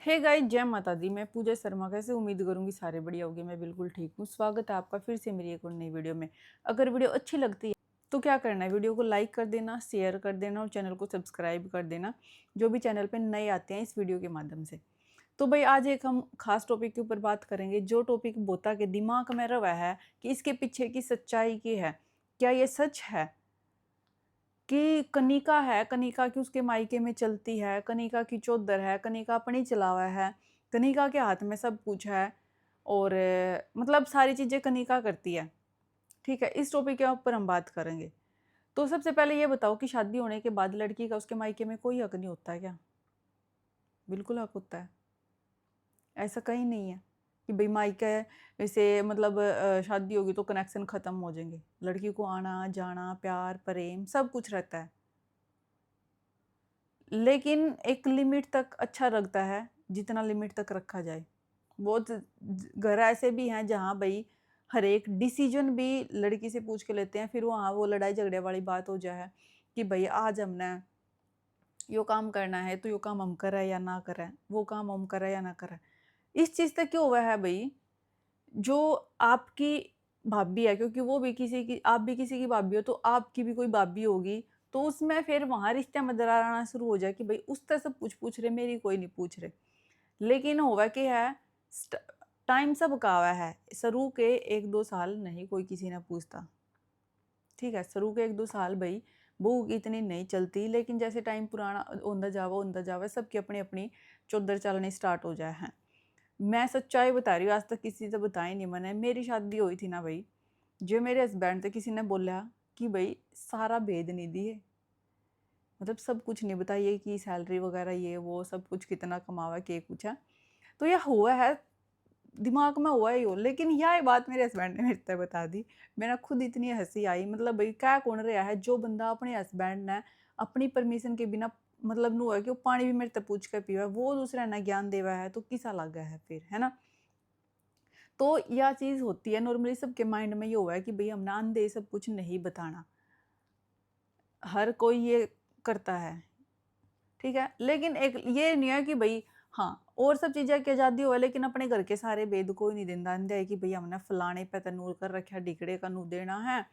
Hey guys, जय माता दी। मैं पूजा शर्मा कैसे उम्मीद करूंगी सारे बढ़िया होगे। मैं बिल्कुल ठीक हूँ। स्वागत है आपका फिर से मेरी एक और नई वीडियो में। अगर वीडियो अच्छी लगती है तो क्या करना है, वीडियो को लाइक कर देना, शेयर कर देना और चैनल को सब्सक्राइब कर देना, जो भी चैनल पे नए आते हैं इस वीडियो के माध्यम से। तो भाई आज एक हम खास टॉपिक के ऊपर बात करेंगे, जो टॉपिक बोता के दिमाग में रवा है कि इसके पीछे की सच्चाई की है। क्या ये सच है कि कनिका है, कनिका की उसके मायके में चलती है, कनिका की चौधर है, कनिका अपनी चलावा है, कनिका के हाथ में सब कुछ है और मतलब सारी चीज़ें कनिका करती है। ठीक है, इस टॉपिक के ऊपर हम बात करेंगे। तो सबसे पहले ये बताओ कि शादी होने के बाद लड़की का उसके मायके में कोई हक नहीं होता है क्या? बिल्कुल हक होता है। ऐसा कहीं नहीं है कि भाई मायका है वैसे मतलब शादी होगी तो कनेक्शन ख़त्म हो जाएंगे। लड़की को आना जाना, प्यार प्रेम सब कुछ रहता है, लेकिन एक लिमिट तक अच्छा लगता है, जितना लिमिट तक रखा जाए। बहुत घर ऐसे भी हैं जहाँ भाई हर एक डिसीजन भी लड़की से पूछ के लेते हैं, फिर वहाँ वो लड़ाई झगड़े वाली बात हो जाए कि भाई आज हमने यो काम करना है तो यो काम हम करें या ना करें, वो काम हम करें या ना करें। इस चीज़ तक क्यों हुआ है भाई? जो आपकी भाभी है, क्योंकि वो भी किसी की, आप भी किसी की भाभी हो तो आपकी भी कोई भाभी होगी, तो उसमें फिर वहाँ रिश्ते में दरार आना शुरू हो जाए कि भाई उस तरह सब पूछ रहे, मेरी कोई नहीं पूछ रहे। लेकिन होगा कि है टाइम सब का हुआ है, शुरू के 1-2 साल नहीं कोई किसी ने पूछता। ठीक है, शुरू के 1-2 साल भाई भूख इतनी नहीं चलती, लेकिन जैसे टाइम पुराना होंदा जावा सबकी अपनी अपनी चौधर चलनी स्टार्ट हो जाए हैं। मैं सच्चाई बता रही हूँ, आज तक किसी से बताई नहीं मैंने। मेरी शादी हुई थी ना भाई, जो मेरे हस्बैंड थे, किसी ने बोला कि भाई सारा भेद नहीं दिए, मतलब सब कुछ नहीं बताइए कि सैलरी वगैरह ये वो सब कुछ कितना कमावा के कुछ है, तो यह हुआ है, दिमाग में हुआ ही हो। लेकिन यह बात मेरे हस्बैंड ने मेरे तक बता दी। मेरा खुद इतनी हंसी आई, मतलब भाई क्या कौन रहा है जो बंदा अपने हस्बैंड ने अपनी परमिशन के बिना मतलब नु है कि वो पानी भी मेरे तक पूछ कर पीवा है, वो दूसरा ने ज्ञान देवा है, तो किसा लगा है फिर, है ना? तो यह चीज़ होती है नॉर्मली सबके माइंड में, ये हुआ है कि भाई हम ना अंधे सब कुछ नहीं बताना, हर कोई ये करता है। ठीक है, लेकिन एक ये नहीं है कि भाई हाँ, और सब चीज़ें की आज़ादी हो, लेकिन अपने घर के सारे भेद कोई नहीं देंदा। अंधे है कि भाई हमने फलाने पे तनूर कर रखा, ढिकड़े का नू देना है,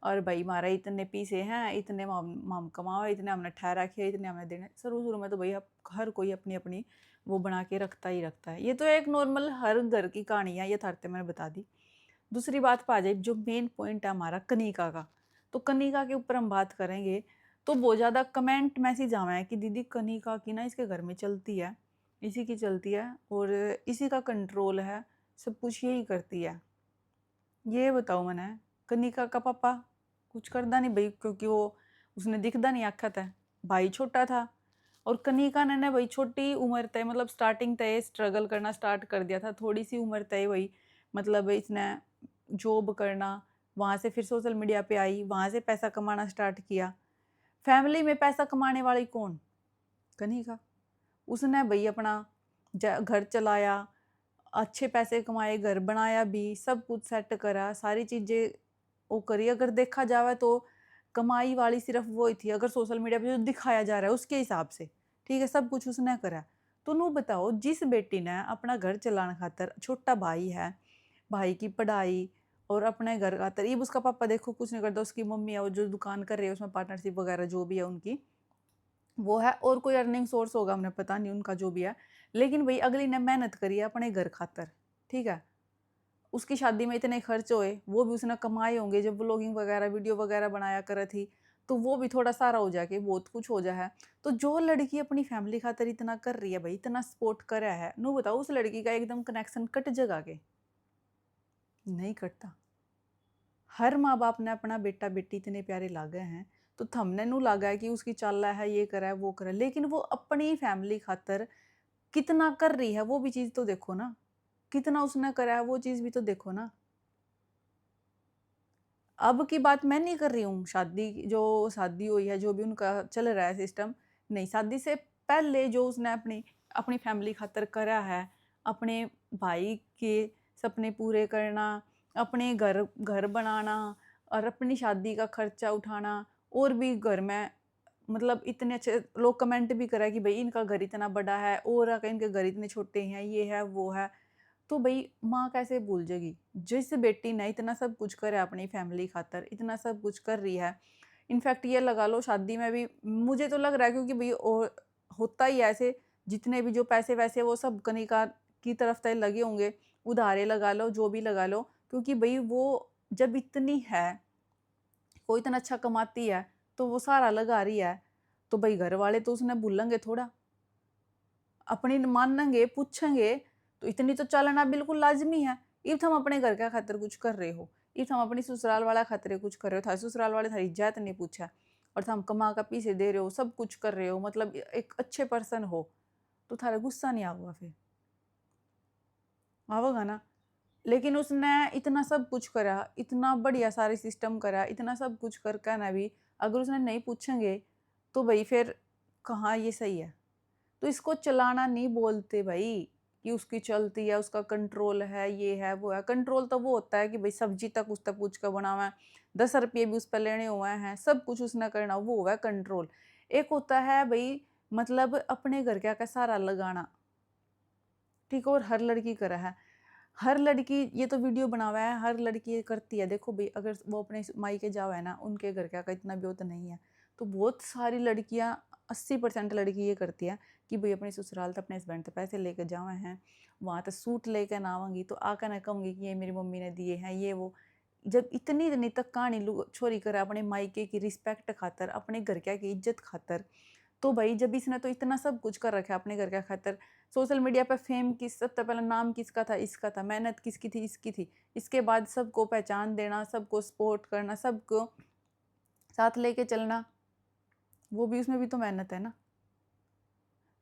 और भाई हमारा इतने पीसे हैं, इतने हम कमाओ, इतने हमने ठहरा रखे, इतने हमने देने। शुरू-शुरू में तो भई अब हर कोई अपनी-अपनी वो बना के रखता ही रखता है। ये तो एक नॉर्मल हर घर की कहानी है, यथार्थ मैंने बता दी। दूसरी बात पे आ जाए, जो मेन पॉइंट है हमारा कनिका का, तो कनिका के ऊपर हम बात करेंगे। तो बहुत ज़्यादा कमेंट मैसेज आवे हैं कि दीदी कनिका की ना इसके घर में चलती है, इसी की चलती है और इसी का कंट्रोल है, सब कुछ यही करती है। ये बताओ मैंने, कनिका का पापा कुछ करदा नहीं भई, क्योंकि वो उसने दिखदा नहीं आखत है, भाई छोटा था और कनिका ने ना भाई छोटी उम्र तय मतलब स्टार्टिंग तय स्ट्रगल करना स्टार्ट कर दिया था, थोड़ी सी उम्र तय वही मतलब इसने जॉब करना, वहाँ से फिर सोशल मीडिया पे आई, वहाँ से पैसा कमाना स्टार्ट किया। फैमिली में पैसा कमाने वाली कौन? कनिका। उसने भई अपना घर चलाया, अच्छे पैसे कमाए, घर बनाया भी, सब कुछ सेट करा, सारी चीज़ें वो करी। अगर देखा जावे तो कमाई वाली सिर्फ़ वो ही थी, अगर सोशल मीडिया पे जो दिखाया जा रहा है उसके हिसाब से, ठीक है? सब कुछ उसने करा। तो नु बताओ, जिस बेटी ने अपना घर चलाने खातिर, छोटा भाई है, भाई की पढ़ाई और अपने घर खातिर, अब उसका पापा देखो कुछ नहीं करता, उसकी मम्मी है वो जो दुकान कर रही है उसमें पार्टनरशिप वगैरह जो भी है उनकी, वो है, और कोई अर्निंग सोर्स होगा हमें पता नहीं उनका जो भी है। लेकिन भई अगली ने मेहनत करी है अपने घर खातिर, ठीक है? उसकी शादी में इतने खर्च हुए, वो भी उसने कमाए होंगे, जब व्लॉगिंग वगैरह, वीडियो वगैरह बनाया करे थी, तो वो भी थोड़ा सारा हो जाके बहुत कुछ हो जा है। तो जो लड़की अपनी फैमिली खातिर इतना कर रही है भई, इतना सपोर्ट कर रहा है, नु बताओ उस लड़की का एकदम कनेक्शन कट जाएगा के? नहीं कटता। हर माँ-बाप ने अपना बेटा-बेटी इतने प्यारे लागे हैं, तो थमने नु लागा है कि उसकी चाल है, ये करा है, वो करा है, लेकिन वो अपनी फैमिली खातिर कितना कर रही है, वो भी चीज़ तो देखो ना। कितना उसने करा है, वो चीज़ भी तो देखो ना। अब की बात मैं नहीं कर रही हूँ, जो शादी हुई है, जो भी उनका चल रहा है सिस्टम, नहीं, शादी से पहले जो उसने अपनी अपनी फैमिली खातिर करा है, अपने भाई के सपने पूरे करना, अपने घर घर बनाना और अपनी शादी का खर्चा उठाना, और भी घर में मतलब इतने अच्छे लोग कमेंट भी करा कि भाई इनका घर इतना बड़ा है और इनके घर इतने छोटे हैं, ये है वो है। तो भाई माँ कैसे भूल जाएगी जिस बेटी ने इतना सब कुछ करा है अपनी फैमिली खातर, इतना सब कुछ कर रही है। इनफैक्ट ये लगा लो शादी में भी मुझे तो लग रहा है, क्योंकि भाई और होता ही है ऐसे, जितने भी जो पैसे वैसे वो सब कनिका की तरफ तय लगे होंगे, उधारे लगा लो जो भी लगा लो, क्योंकि भाई वो जब इतनी है, वो इतना अच्छा कमाती है, तो वो सारा लगा रही है, तो भाई घर वाले तो उसने भूलेंगे थोड़ा, अपनी मानेंगे पूछेंगे। तो इतनी तो चलना बिल्कुल लाजमी है। इफ हम अपने घर का खातिर कुछ कर रहे हो, इफ हम अपनी ससुराल वाला खातिर कुछ कर रहे हो, था ससुराल वाले थारी इज्जत नहीं पूछा और हम कमा का पीछे दे रहे हो, सब कुछ कर रहे हो, मतलब एक अच्छे पर्सन हो, तो थारा गुस्सा नहीं आऊगा फिर आवेगा ना। लेकिन उसने इतना सब कुछ करा, इतना बढ़िया सारे सिस्टम करा, इतना सब कुछ करके ना भी अगर उसने नहीं पूछेंगे, तो भाई फिर कहाँ ये सही है। तो इसको चलाना नहीं बोलते भाई कि उसकी चलती है, उसका कंट्रोल है, ये है वो है। कंट्रोल तो वो होता है कि भाई सब्जी तक उस तक पूछ कर बनावा है, 10 रुपये भी उस पर लेने हुए हैं, सब कुछ उसने करना, वो हुआ है कंट्रोल। एक होता है भाई मतलब अपने घर का सारा लगाना, ठीक है, और हर लड़की करा है, हर लड़की ये तो वीडियो बनावा है, हर लड़की ये करती है। देखो भाई अगर वो अपने मायके जाओ है ना, उनके घर का इतना भी तो नहीं है, तो बहुत सारी लड़कियां 80% लड़की ये करती है कि भाई अपने ससुराल तो अपने हस्बैंड तो पैसे लेकर जावे हैं, वहाँ तो सूट लेकर ना आवांगी तो आकर ना कहूँगी कि ये मेरी मम्मी ने दिए हैं ये वो। जब इतनी इतनी तक कहानी छोरी करे अपने मायके की रिस्पेक्ट खातर, अपने घर क्या की इज्जत खातर, तो भाई जब इसने तो इतना सब कुछ कर रखा है अपने घर का खातर, सोशल मीडिया पे फेम किस सबसे पहले नाम किसका था, इसका था, मेहनत किसकी थी, इसकी थी, इसके बाद सबको पहचान देना, सबको सपोर्ट करना, सबको साथ लेके चलना, वो भी उसमें भी तो मेहनत है ना।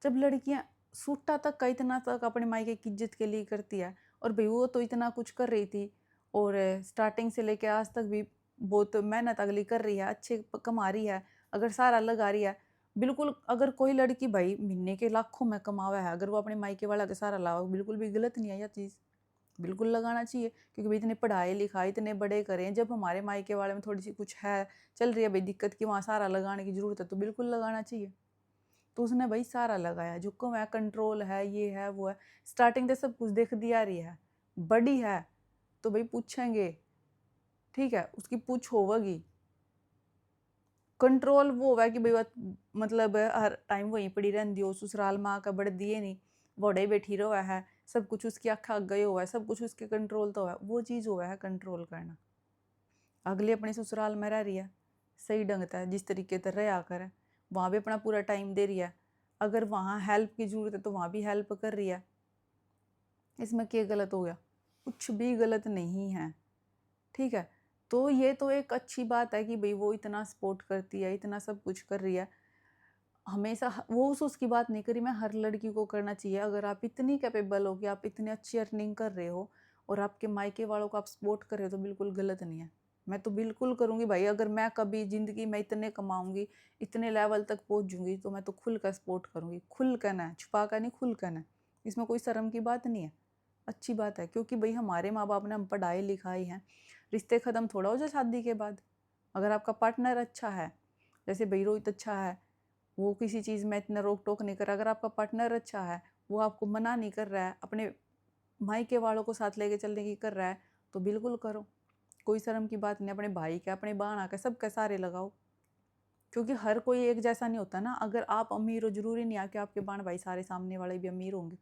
जब लड़कियां सूटा तक का इतना तक अपने मायके की इज्जत के लिए करती है, और भाई वो तो इतना कुछ कर रही थी, और स्टार्टिंग से लेके आज तक भी बहुत मेहनत अगली कर रही है, अच्छे कमा रही है, अगर सारा लगा रही है, बिल्कुल। अगर कोई लड़की भाई महीने के लाखों में कमावा है, अगर वो अपने मायके वाला के सारा लाओ, बिल्कुल भी गलत नहीं है यह चीज़, बिल्कुल लगाना चाहिए। क्योंकि भाई इतने पढ़ाई लिखाई इतने बड़े करें, जब हमारे मायके वाले में थोड़ी सी कुछ है चल रही है भाई दिक्कत की, वहाँ सारा लगाने की जरूरत है, तो बिल्कुल लगाना चाहिए। तो उसने भाई सारा लगाया, जो कम है कंट्रोल है, ये है वो है, स्टार्टिंग से सब कुछ देख दिया रही है, बड़ी है तो भाई पूछेंगे, ठीक है, उसकी पूछ होगी। कंट्रोल वो होगा कि भाई मतलब हर टाइम वहीं पड़ी रहती हो, ससुराल माँ का बढ़ दिए नहीं, वोड़े बैठी रहा है, सब कुछ उसकी आँख आग गए हुआ है, सब कुछ उसके कंट्रोल तो है, वो चीज़ हुआ है कंट्रोल करना। अगले अपने ससुराल में रह रही है, सही ढंग है, जिस तरीके से रहा कर, वहाँ भी अपना पूरा टाइम दे रही है, अगर वहाँ हेल्प की ज़रूरत है तो वहाँ भी हेल्प कर रही है, इसमें क्या गलत हो गया, कुछ भी गलत नहीं है, ठीक है। तो ये तो एक अच्छी बात है कि भाई वो इतना सपोर्ट करती है, इतना सब कुछ कर रही है, हमेशा वो उसकी बात नहीं करी, मैं हर लड़की को करना चाहिए। अगर आप इतनी कैपेबल हो कि आप इतनी अच्छी अर्निंग कर रहे हो और आपके मायके वालों को आप सपोर्ट कर रहे हो, तो बिल्कुल गलत नहीं है। मैं तो बिल्कुल करूँगी भाई, अगर मैं कभी ज़िंदगी में इतने कमाऊँगी, इतने लेवल तक पहुँच जूँगी, तो मैं तो खुल कर सपोर्ट करूँगी, खुल कर ना, छुपा कर नहीं, खुल कर ना, इसमें कोई शर्म की बात नहीं है, अच्छी बात है। क्योंकि भाई हमारे माँ बाप ने हम पढ़ाई लिखाई हैं, रिश्ते ख़त्म थोड़ा हो जाए शादी के बाद। अगर आपका पार्टनर अच्छा है, जैसे भाई रोहित अच्छा है, वो किसी चीज़ में इतना रोक टोक नहीं कर रहा, अगर आपका पार्टनर अच्छा है, वो आपको मना नहीं कर रहा है, अपने मायके वालों को साथ लेके चलने की कर रहा है, तो बिल्कुल करो, कोई शर्म की बात नहीं। अपने भाई के, अपने बहन के, सबके सारे लगाओ, क्योंकि हर कोई एक जैसा नहीं होता ना। अगर आप अमीर हो, जरूरी नहीं है कि आपके बहन भाई सारे सामने वाले भी अमीर होंगे,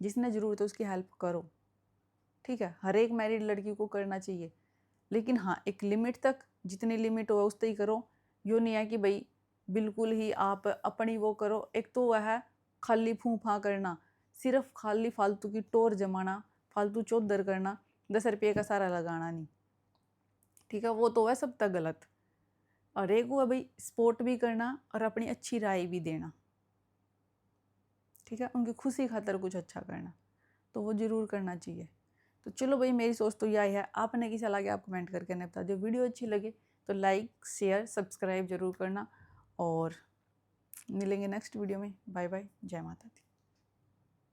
जिसने ज़रूरत है उसकी हेल्प करो, ठीक है, हर एक मैरिड लड़की को करना चाहिए। लेकिन हाँ, एक लिमिट तक, जितनी लिमिट हो उस तक ही करो। यो नहीं है कि भाई बिल्कुल ही आप अपनी वो करो। एक तो वह है खाली फूफा करना, सिर्फ खाली फालतू की टोर जमाना, फालतू चौधर करना, 10 रुपये का सारा लगाना नहीं, ठीक है, वो तो है सब तक गलत। और एक वो है भाई सपोर्ट भी करना और अपनी अच्छी राय भी देना, ठीक है, उनकी खुशी खातर कुछ अच्छा करना, तो वो जरूर करना चाहिए। तो चलो भाई, मेरी सोच तो यही है, आपने कैसा लगे आप कमेंट करके नहीं बता दो। वीडियो अच्छी लगे तो लाइक शेयर सब्सक्राइब जरूर करना, और मिलेंगे नेक्स्ट वीडियो में। बाय बाय, जय माता दी।